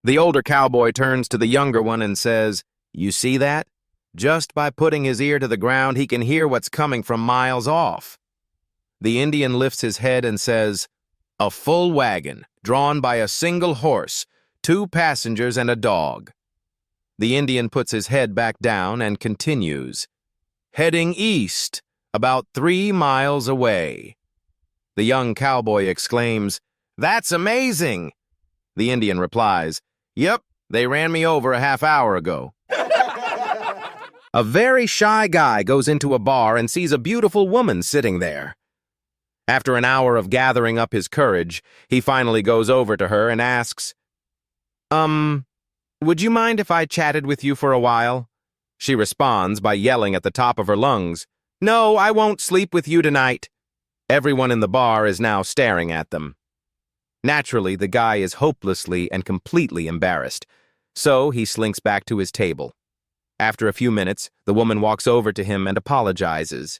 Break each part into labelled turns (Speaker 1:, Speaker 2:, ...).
Speaker 1: The older cowboy turns to the younger one and says, "You see that? Just by putting his ear to the ground, he can hear what's coming from miles off." The Indian lifts his head and says, "A full wagon, drawn by a single horse, 2 passengers and a dog." The Indian puts his head back down and continues, "Heading east, about 3 miles away." The young cowboy exclaims, "That's amazing!" The Indian replies, "Yep, they ran me over a half hour ago." A very shy guy goes into a bar and sees a beautiful woman sitting there. After an hour of gathering up his courage, he finally goes over to her and asks, Would you mind if I chatted with you for a while?" She responds by yelling at the top of her lungs, "No, I won't sleep with you tonight." Everyone in the bar is now staring at them. Naturally, the guy is hopelessly and completely embarrassed, so he slinks back to his table. After a few minutes, the woman walks over to him and apologizes.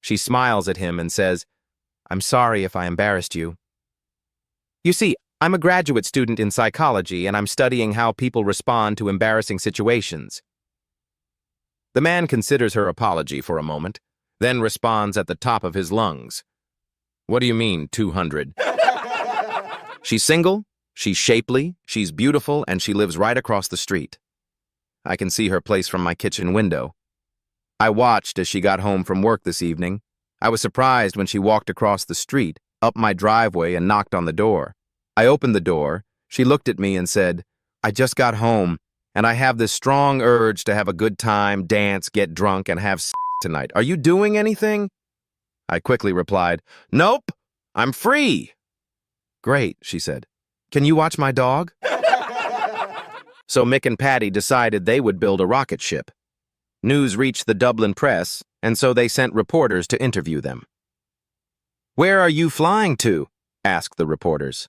Speaker 1: She smiles at him and says, "I'm sorry if I embarrassed you. You see, I'm a graduate student in psychology and I'm studying how people respond to embarrassing situations." The man considers her apology for a moment, then responds at the top of his lungs, "What do you mean, 200? She's single, she's shapely, she's beautiful, and she lives right across the street. I can see her place from my kitchen window. I watched as she got home from work this evening. I was surprised when she walked across the street, up my driveway, and knocked on the door. I opened the door, she looked at me and said, 'I just got home, and I have this strong urge to have a good time, dance, get drunk, and have sex tonight. Are you doing anything?' I quickly replied, 'Nope, I'm free.' 'Great,' she said. 'Can you watch my dog?' So Mick and Patty decided they would build a rocket ship. News reached the Dublin press, and so they sent reporters to interview them. "Where are you flying to?" asked the reporters.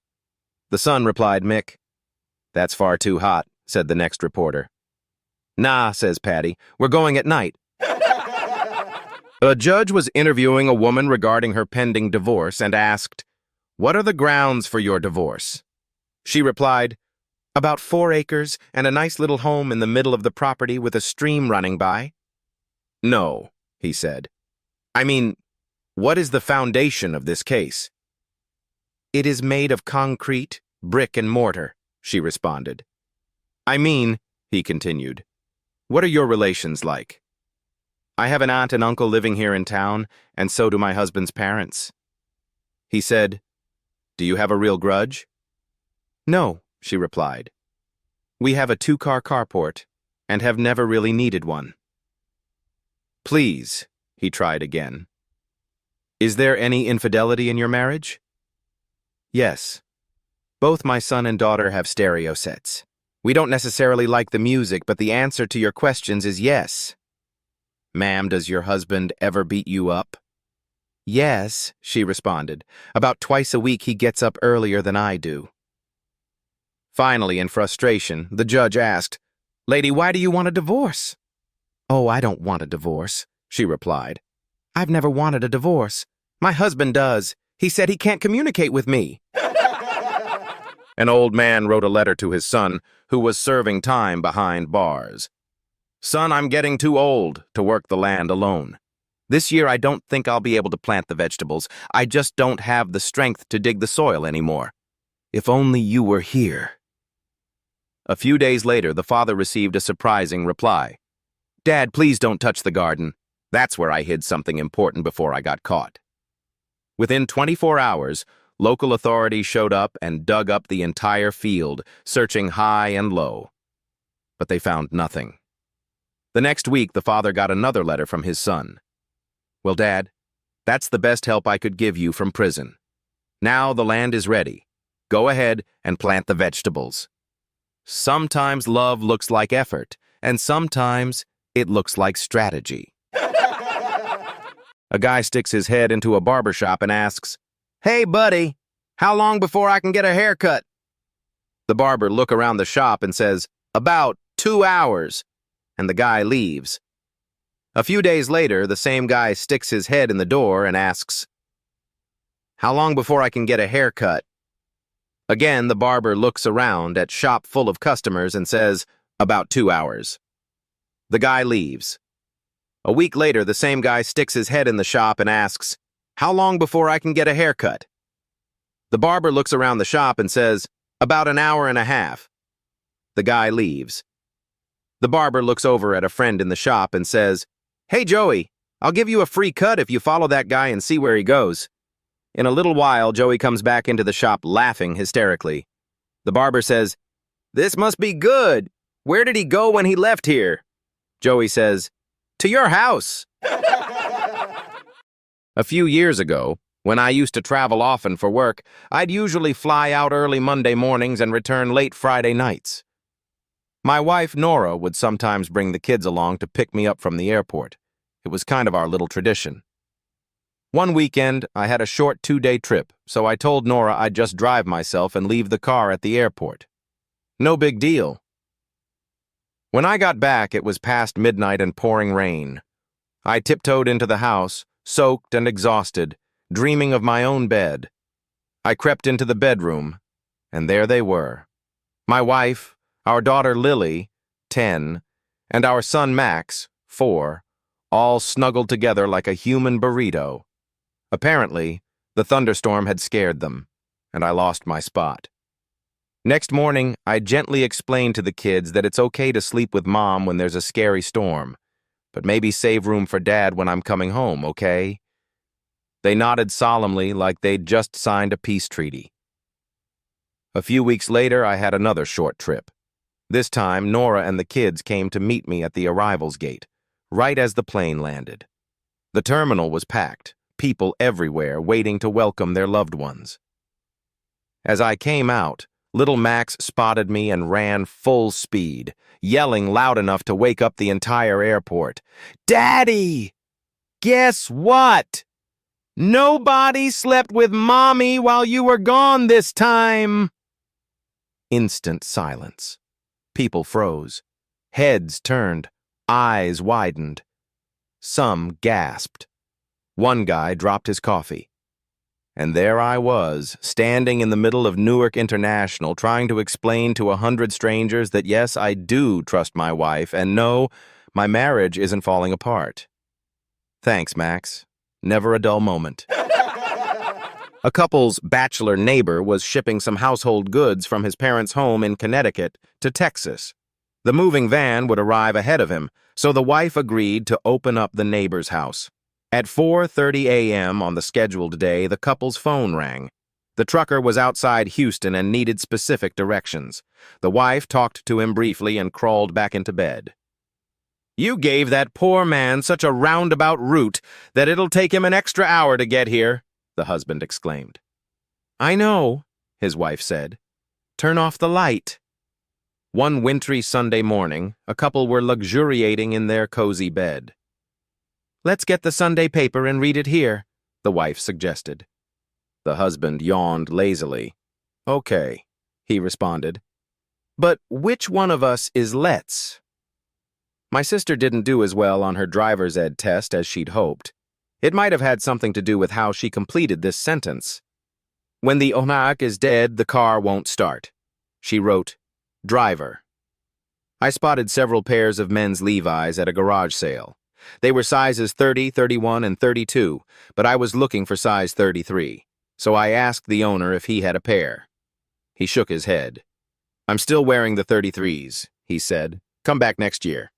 Speaker 1: The son replied, "Mick." "That's far too hot," said the next reporter. "Nah," says Patty, "we're going at night." A judge was interviewing a woman regarding her pending divorce and asked, "What are the grounds for your divorce?" She replied, "About 4 acres and a nice little home in the middle of the property with a stream running by." "No," he said. "I mean, what is the foundation of this case?" "It is made of concrete, brick, and mortar," she responded. "I mean," he continued, "what are your relations like?" "I have an aunt and uncle living here in town, and so do my husband's parents." He said, "Do you have a real grudge?" "No," she replied. "We have a 2-car carport and have never really needed one." "Please," he tried again. "Is there any infidelity in your marriage?" "Yes. Both my son and daughter have stereo sets. We don't necessarily like the music, but the answer to your questions is yes." "Ma'am, does your husband ever beat you up?" "Yes," she responded. "About twice a week he gets up earlier than I do." Finally, in frustration, the judge asked, "Lady, why do you want a divorce?" "Oh, I don't want a divorce," she replied. "I've never wanted a divorce. My husband does. He said he can't communicate with me." An old man wrote a letter to his son, who was serving time behind bars. "Son, I'm getting too old to work the land alone. This year I don't think I'll be able to plant the vegetables. I just don't have the strength to dig the soil anymore. If only you were here." A few days later, the father received a surprising reply. "Dad, please don't touch the garden. That's where I hid something important before I got caught." Within 24 hours, local authorities showed up and dug up the entire field, searching high and low. But they found nothing. The next week, the father got another letter from his son. "Well, Dad, that's the best help I could give you from prison. Now the land is ready. Go ahead and plant the vegetables." Sometimes love looks like effort, and sometimes it looks like strategy. A guy sticks his head into a barber shop and asks, "Hey, buddy, how long before I can get a haircut?" The barber looks around the shop and says, "About 2 hours," and the guy leaves. A few days later, the same guy sticks his head in the door and asks, "How long before I can get a haircut?" Again, the barber looks around at shop full of customers and says, "About 2 hours." The guy leaves. A week later, the same guy sticks his head in the shop and asks, "How long before I can get a haircut?" The barber looks around the shop and says, "About an hour and a half." The guy leaves. The barber looks over at a friend in the shop and says, "Hey, Joey, I'll give you a free cut if you follow that guy and see where he goes." In a little while, Joey comes back into the shop laughing hysterically. The barber says, "This must be good. Where did he go when he left here?" Joey says, "To your house." A few years ago, when I used to travel often for work, I'd usually fly out early Monday mornings and return late Friday nights. My wife, Nora, would sometimes bring the kids along to pick me up from the airport. It was kind of our little tradition. One weekend, I had a short 2-day trip, so I told Nora I'd just drive myself and leave the car at the airport. No big deal. When I got back, it was past midnight and pouring rain. I tiptoed into the house, soaked and exhausted, dreaming of my own bed. I crept into the bedroom, and there they were. My wife, our daughter Lily, 10, and our son Max, 4, all snuggled together like a human burrito. Apparently, the thunderstorm had scared them, and I lost my spot. Next morning, I gently explained to the kids that it's okay to sleep with Mom when there's a scary storm, but maybe save room for Dad when I'm coming home, okay? They nodded solemnly like they'd just signed a peace treaty. A few weeks later, I had another short trip. This time, Nora and the kids came to meet me at the arrivals gate, right as the plane landed. The terminal was packed, people everywhere waiting to welcome their loved ones. As I came out, little Max spotted me and ran full speed, yelling loud enough to wake up the entire airport. "Daddy! Guess what? Nobody slept with Mommy while you were gone this time!" Instant silence. People froze. Heads turned. Eyes widened. Some gasped. One guy dropped his coffee. And there I was, standing in the middle of Newark International, trying to explain to 100 strangers that yes, I do trust my wife, and no, my marriage isn't falling apart. Thanks, Max. Never a dull moment. A couple's bachelor neighbor was shipping some household goods from his parents' home in Connecticut to Texas. The moving van would arrive ahead of him, so the wife agreed to open up the neighbor's house. At 4:30 a.m. on the scheduled day, the couple's phone rang. The trucker was outside Houston and needed specific directions. The wife talked to him briefly and crawled back into bed. "You gave that poor man such a roundabout route that it'll take him an extra hour to get here," the husband exclaimed. "I know," his wife said. "Turn off the light." One wintry Sunday morning, a couple were luxuriating in their cozy bed. "Let's get the Sunday paper and read it here," the wife suggested. The husband yawned lazily. "Okay," he responded. "But which one of us is let's?" My sister didn't do as well on her driver's ed test as she'd hoped. It might have had something to do with how she completed this sentence. "When the onak is dead, the car won't start." She wrote, "Driver." I spotted several pairs of men's Levi's at a garage sale. They were sizes 30, 31, and 32, but I was looking for size 33, so I asked the owner if he had a pair. He shook his head. "I'm still wearing the 33s, he said. "Come back next year."